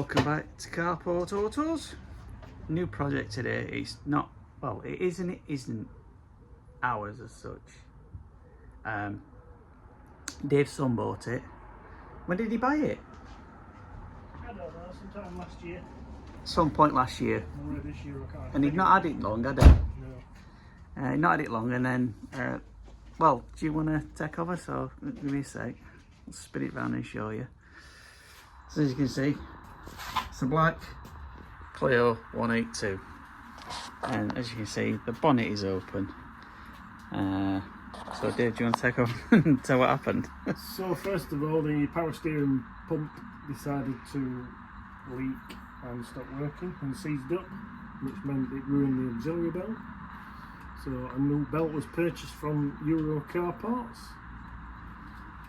Welcome back to Carport Autos. New project today. It's not, well, it is and it isn't ours as such. Dave's son bought it. When did he buy it? I don't know, sometime last year. Some point last year. Or this year, I can't. And he'd not had it long, had he? No. He'd not had it long, and then, well, do you want to take over? So, give me a sec. I'll spin it round and show you. So, as you can see, it's a black Clio 182. And as you can see, the bonnet is open. So, Dave, do you want to take over and tell what happened? So, first of all, the power steering pump decided to leak and stop working and seized up, which meant it ruined the auxiliary belt. So a new belt was purchased from Euro Car Parts,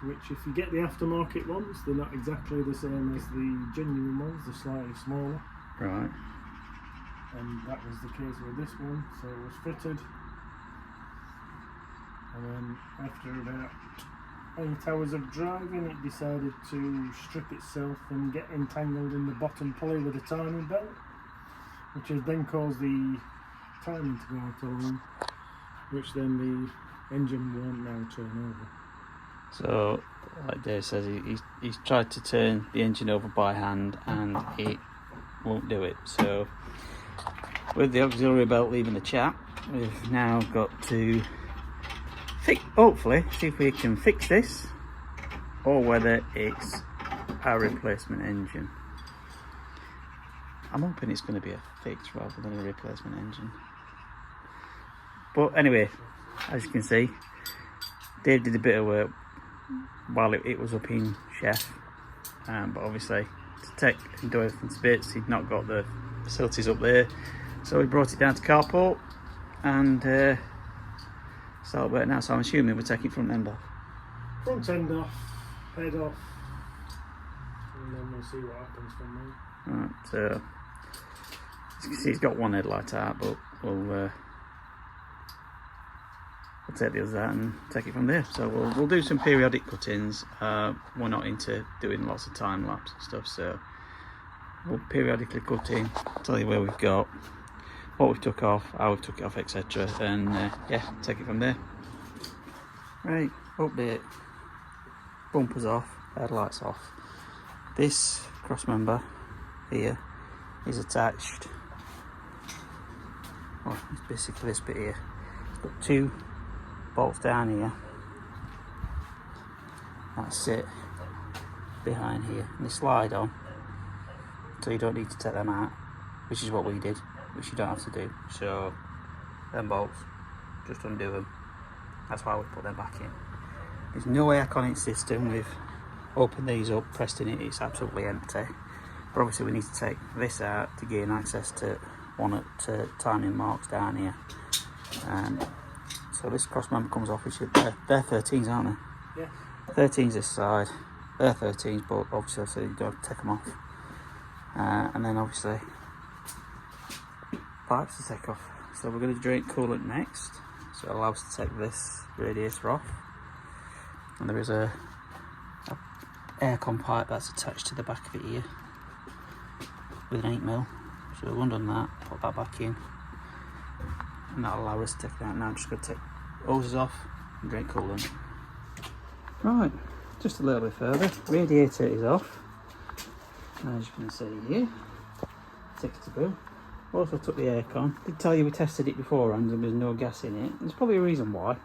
which if you get the aftermarket ones, they're not exactly the same as the genuine ones, they're slightly smaller. Right. And that was the case with this one, so it was fitted. And then after about 8 hours of driving, it decided to strip itself and get entangled in the bottom pulley with the timing belt, which has then caused the timing to go out alone, which then the engine won't now turn over. So, like Dave says, he's tried to turn the engine over by hand and it won't do it. So, with the auxiliary belt leaving the chat, we've now got to hopefully see if we can fix this, or whether it's a replacement engine. I'm hoping it's going to be a fix rather than a replacement engine. But anyway, as you can see, Dave did a bit of work while it was up in Chef, but obviously to take and do everything to bits, he'd not got the facilities up there, so we brought it down to Carport and start working now. So I'm assuming we're taking front end off. Front end off, head off, and then we'll see what happens from there. Right, so as you can see, he's got one headlight out, but we'll take the others out and take it from there. So we'll do some periodic cut-ins. We're not into doing lots of time lapse and stuff, so we'll periodically cut in, tell you where we've got, what we've took off, how we've took it off, etc. And yeah, take it from there. Right, update. Bumpers off, headlights off. This cross member here is attached. Well, it's basically this bit here. It's got two bolts down here that sit behind here, and they slide on, so you don't need to take them out, which is what we did, which you don't have to do. So them bolts, just undo them. That's why we put them back in. There's no air con system. We've opened these up, pressed in it, it's absolutely empty. But obviously we need to take this out to gain access to one at timing marks down here. So this cross member comes off, which they're 13s, aren't they? Yeah. 13s this side, they're 13s, but obviously so you don't take them off. And then obviously pipes to take off. So we're going to drain coolant next, so it allows us to take this radiator off. And there is a aircon pipe that's attached to the back of it here with an 8mm. So we'll undo that, put that back in, and that'll allow us to take it out. Now I'm just going to take hoses off and drain coolant. Right, just a little bit further. Radiator is off, as you can see here. Tickety-boo. Also took the aircon. Did tell you we tested it beforehand and there's no gas in it. There's probably a reason why.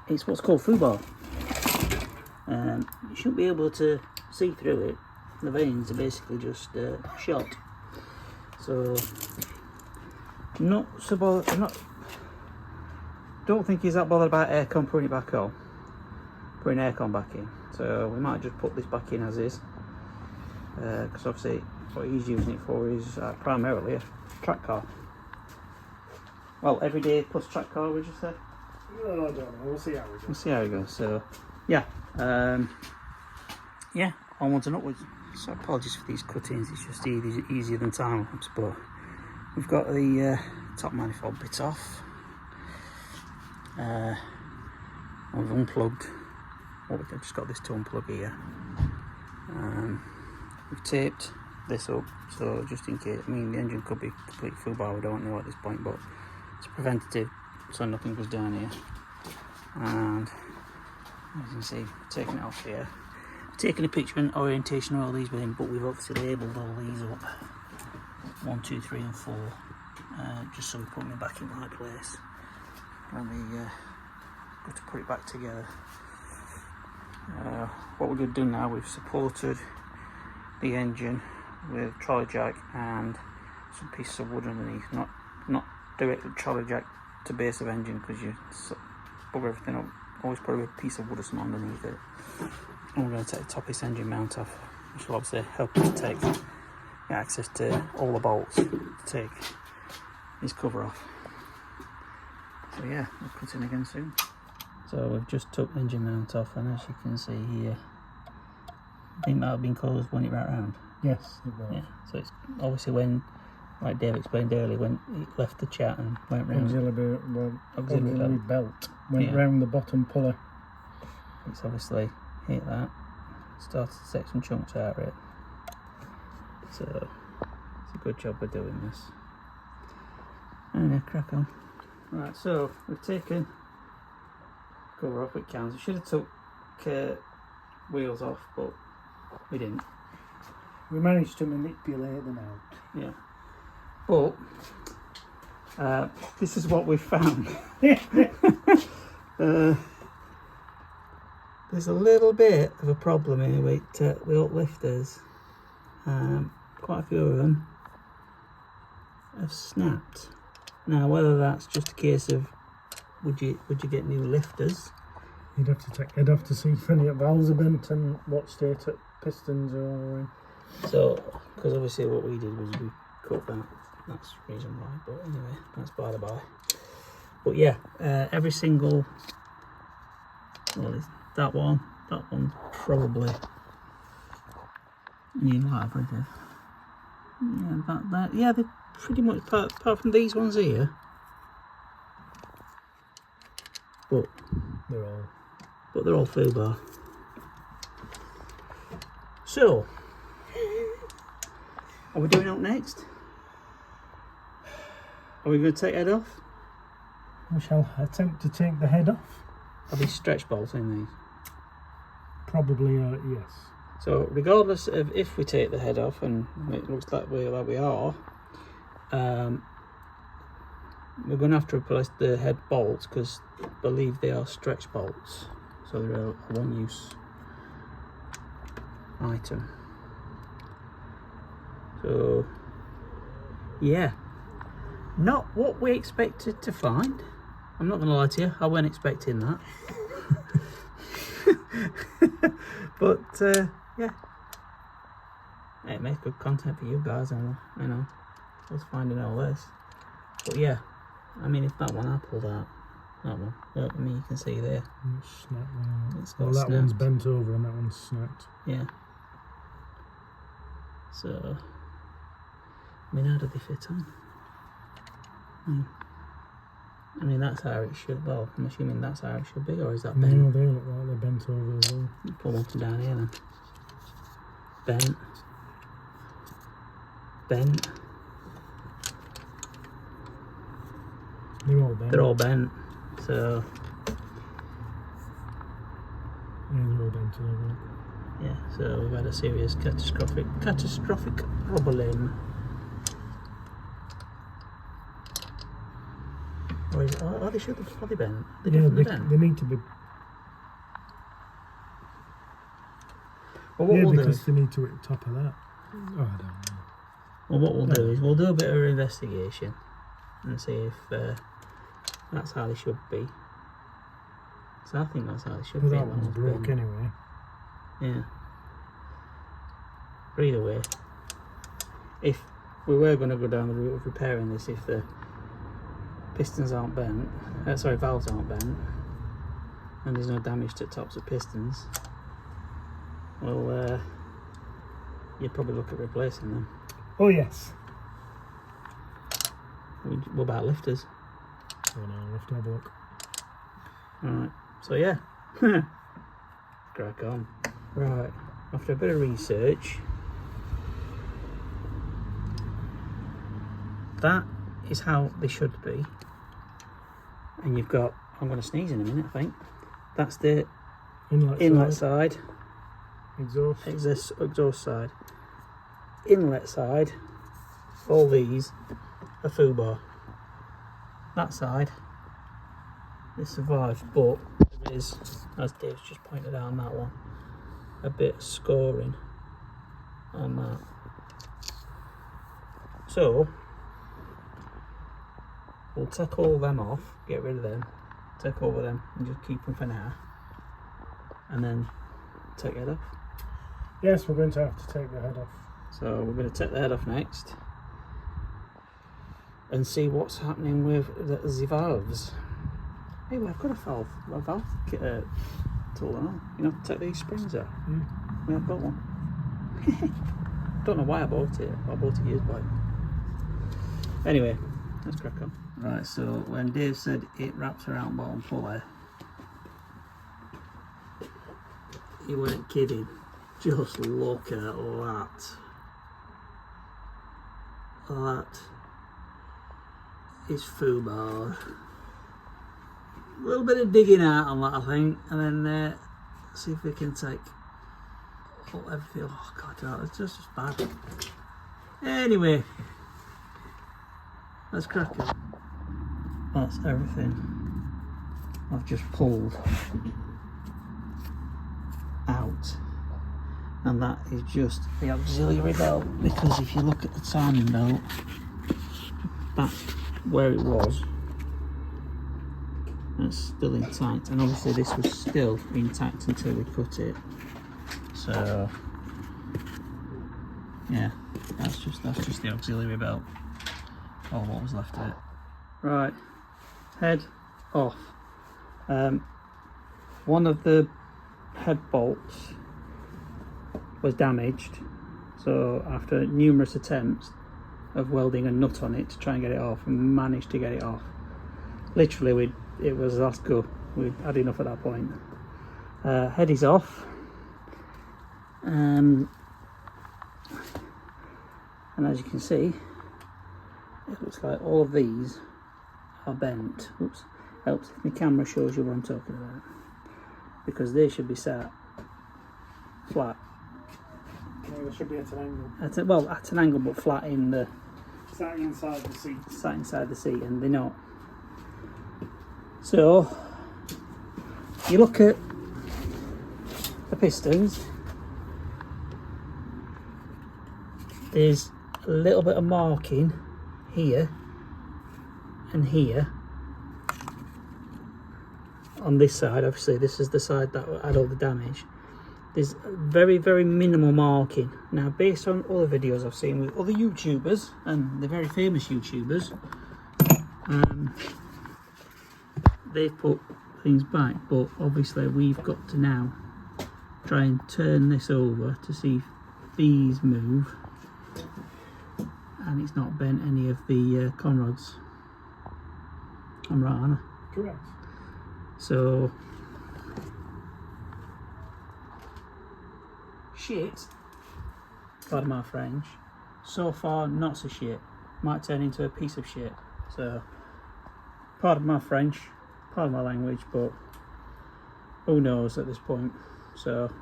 It's what's called foobar. You shouldn't be able to see through it. The vanes are basically just shot. So not so bothered. Don't think he's that bothered about aircon putting it back on. Putting aircon back in. So we might just put this back in as is. Because obviously what he's using it for is primarily a track car. Well, everyday plus track car, would you say? No, I don't know. We'll see how we go. We'll see how it goes. So, yeah, yeah, onwards and upwards. So apologies for these cuttings. It's just easier than time lapse. But we've got the top manifold bit off. We've unplugged. Well, we've just got this to unplug here. we've taped this up, so just in case. I mean, the engine could be completely full bar, we don't know at this point, but it's preventative so nothing goes down here. And as you can see, taking it off here. I've taken a picture and orientation of all these with him, but we've obviously labelled all these up 1, 2, 3 and 4, just so we put them back in the right place when we go to put it back together. What we're going to do now, we've supported the engine with trolley jack and some pieces of wood underneath, not directly trolley jack to base of engine, because you bugger everything up. Always put a piece of wood or something underneath it. And we're going to take the top of this engine mount off, which will obviously help us take access to all the bolts to take this cover off. So yeah, we'll cut in again soon. So we've just took the engine mount off, and as you can see here, I think that had been closed when it went round. Yes, it was. Yeah, so it's obviously when, like Dave explained earlier, when it left the chat and went round. Auxiliary belt went round the bottom pulley. It's obviously hit that, started to take some chunks out of it. So it's a good job we're doing this. Anyway, crack on. Right, so we've taken cover off, it counts. We should have took wheels off, but we didn't. We managed to manipulate them out. Yeah. But this is what we've found. There's a little bit of a problem here with the uplifters. Quite a few of them have snapped. Now, whether that's just a case of would you get new lifters? You'd have to take head off to see if any valves are bent and what state pistons are all in. So, because obviously what we did was we cut that. That's the reason why. But anyway, that's by the by. But yeah, every single. Well, that one probably. You might have read it. Yeah, that. Yeah, they're pretty much apart from these ones here. But they're all full bar. So, are we doing up next? Are we going to take head off? We shall attempt to take the head off. Are these stretch bolts in these? Probably, yes. So, regardless of if we take the head off, and it looks like we are, we're going to have to replace the head bolts, because I believe they are stretch bolts. So they're a one-use item. So, yeah. Not what we expected to find. I'm not going to lie to you, I weren't expecting that. But, yeah. It makes good content for you guys, and you know, us finding all this. But yeah, I mean, if that one I pulled out, that one, well, I mean, you can see there. It's got that one's bent over and that one's snapped. Yeah. So, I mean, how do they fit on? I mean, that's how it should. Well, I'm assuming that's how it should be, or is that bent? No, they look like they're bent over as well. Pull one from down here then. Bent. Bent. They're all bent. They're all bent. So. Yeah, they're all bent over. Yeah. So we've had a serious catastrophic problem. Or is it, are they sure are they bent? They're definitely bent. They need to be. Well, what we'll because do they need to hit the top of that. Oh, I don't know. Well, what we'll do is we'll do a bit of investigation and see if that's how they should be. So I think that's how they should But be. that one's broke anyway. Yeah. But either way, if we were going to go down the route of repairing this, if the pistons aren't bent, valves aren't bent, and there's no damage to the tops of pistons, well, you'd probably look at replacing them. Oh yes. What about lifters? Oh no, we'll have to have a look. Alright, so yeah, crack on. Right, after a bit of research, that is how they should be. And you've got, I'm going to sneeze in a minute, I think. That's the inlet side. Exhaust side. Inlet side, all these are foobar. That side, it survived, but there is, as Dave's just pointed out on that one, a bit of scoring on that. So we'll take all them off, get rid of them, take over them and just keep them for now, and then take it off. Yes, we're going to have to take the head off. So we're going to take the head off next and see what's happening with the valves. Hey, well, I've got a valve tool on. You know, take these springs out. Yeah, I've got one. Don't know why I bought it. I bought it years back. Anyway, let's crack on. Right, so when Dave said it wraps around bottom pulley, he weren't kidding. Just look at that. That is foobar. A little bit of digging out on that, I think, and then see if we can take everything. Oh god, it's just bad. Anyway, let's crack it. That's everything I've just pulled out, and that is just the auxiliary belt, because if you look at the timing belt, that's where it was. That's still intact, and obviously this was still intact until we cut it. So yeah, that's just the auxiliary belt, or what was left of it. Right, head off. One of the head bolts was damaged, so after numerous attempts of welding a nut on it to try and get it off, and managed to get it off. Literally, it was last go. We'd had enough at that point. Head is off, and as you can see, it looks like all of these are bent. Oops, helps if my camera shows you what I'm talking about, because they should be sat flat. No, they should be at an angle. At an angle, but flat in the. Sat inside the seat. Sat inside the seat, and they're not. So you look at the pistons. There's a little bit of marking here and here on this side. Obviously this is the side that had all the damage. There's very, very minimal marking. Now, based on other videos I've seen with other YouTubers, and the very famous YouTubers, they've put things back, but obviously we've got to now try and turn this over to see if these move, and it's not bent any of the conrods. I'm right, aren't I? Correct. So shit, pardon my French, so far not so shit, might turn into a piece of shit. So pardon my French, pardon my language, but who knows at this point. So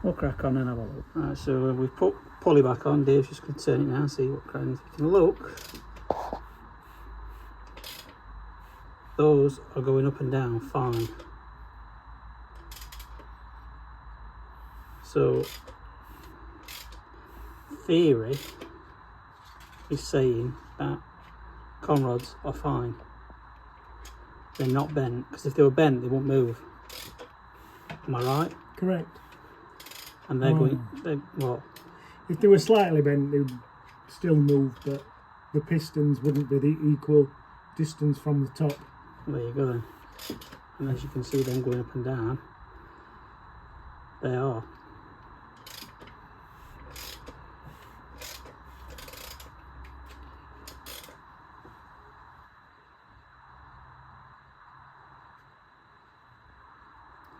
we'll crack on and have a look. Right, so we've put pulley back on. Dave's just going to turn it now and see what kind we can look. Those are going up and down fine. So theory is saying that conrods are fine. They're not bent, because if they were bent they won't move. Am I right? Correct. And they're going, what? If they were slightly bent, they would still move, but the pistons wouldn't be the equal distance from the top. There you go then. And as you can see them going up and down, they are.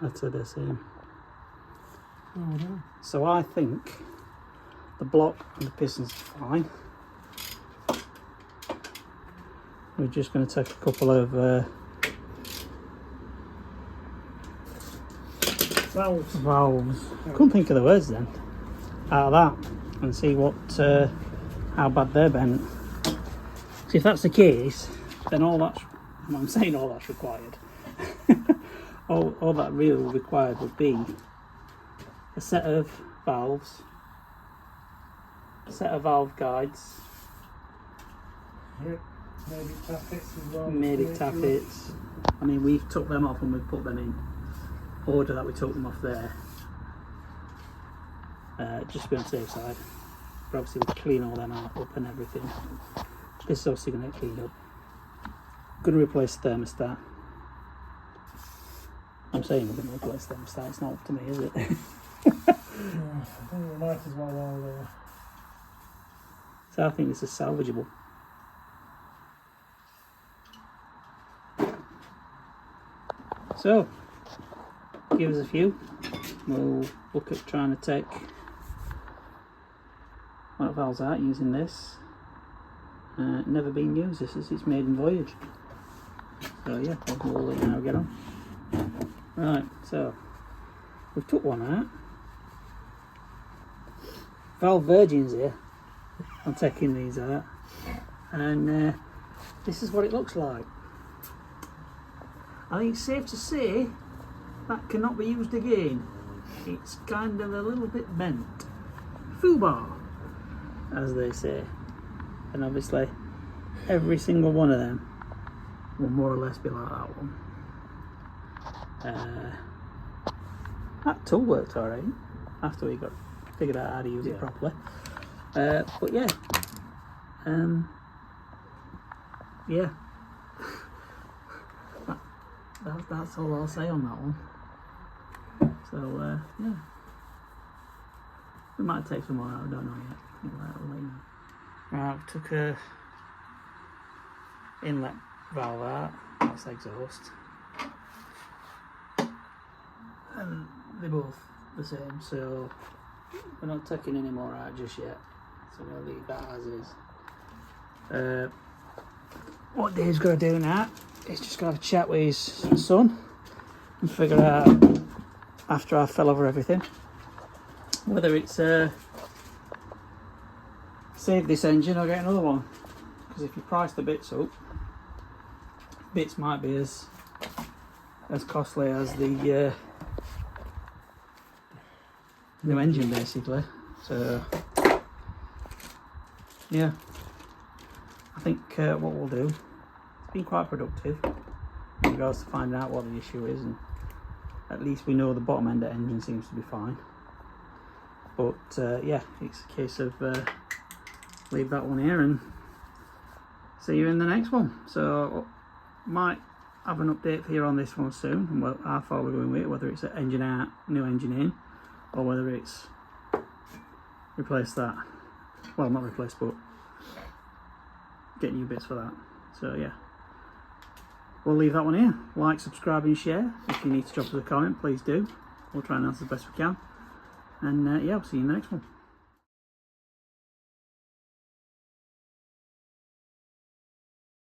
That's what they're saying. So I think the block and the pistons are fine. we're just going to take a couple of valves. Couldn't think of the words then. Out of that, and see what how bad they're bent. So if that's the case, then all that's, I'm saying all that's required. all that really required would be a set of valves, a set of valve guides, yep. Maybe tappets as well. maybe tappets. I mean, we've took them off and we've put them in order that we took them off there, just to be on the safe side. But obviously we clean all them out up and everything. This is obviously going to get cleaned up. Going to replace the thermostat. I'm saying we're going to replace the thermostat, it's not up to me, is it? Yeah, I think we might as well while there. So I think this is salvageable. So, give us a few. We'll look at trying to take one of the valves out using this. Never been used, this is its maiden voyage. So yeah, we'll let you know how we get on. Right, so we've took one out. Valve virgins here. I'm taking these out, and this is what it looks like. I think it's safe to say that cannot be used again. It's kind of a little bit bent. Foobar, as they say. And obviously every single one of them will more or less be like that one. That tool worked alright after we got figured out how to use it properly. But yeah, yeah, that's all I'll say on that one. So yeah, we might take some more out, I don't know yet. We'll let you know. Right, we took a inlet valve out, that's exhaust, and they're both the same, so we're not taking any more out just yet, so we'll leave that as is. What Dave's going to do now is just going to have a chat with his son and figure out, after I fell over everything, whether it's save this engine or get another one, because if you price the bits up, bits might be as costly as the new engine basically. So yeah, I think what we'll do, it's been quite productive in regards to finding out what the issue is, and at least we know the bottom end of the engine seems to be fine. But yeah, it's a case of leave that one here and see you in the next one. So might have an update for you on this one soon, and how far we're going with it, whether it's an engine out, new engine in, or whether it's replace that. Well, not replace, but get new bits for that. So yeah, we'll leave that one here. Like, subscribe and share. If you need to drop us a comment, please do. We'll try and answer the best we can. And yeah, we'll see you in the next one.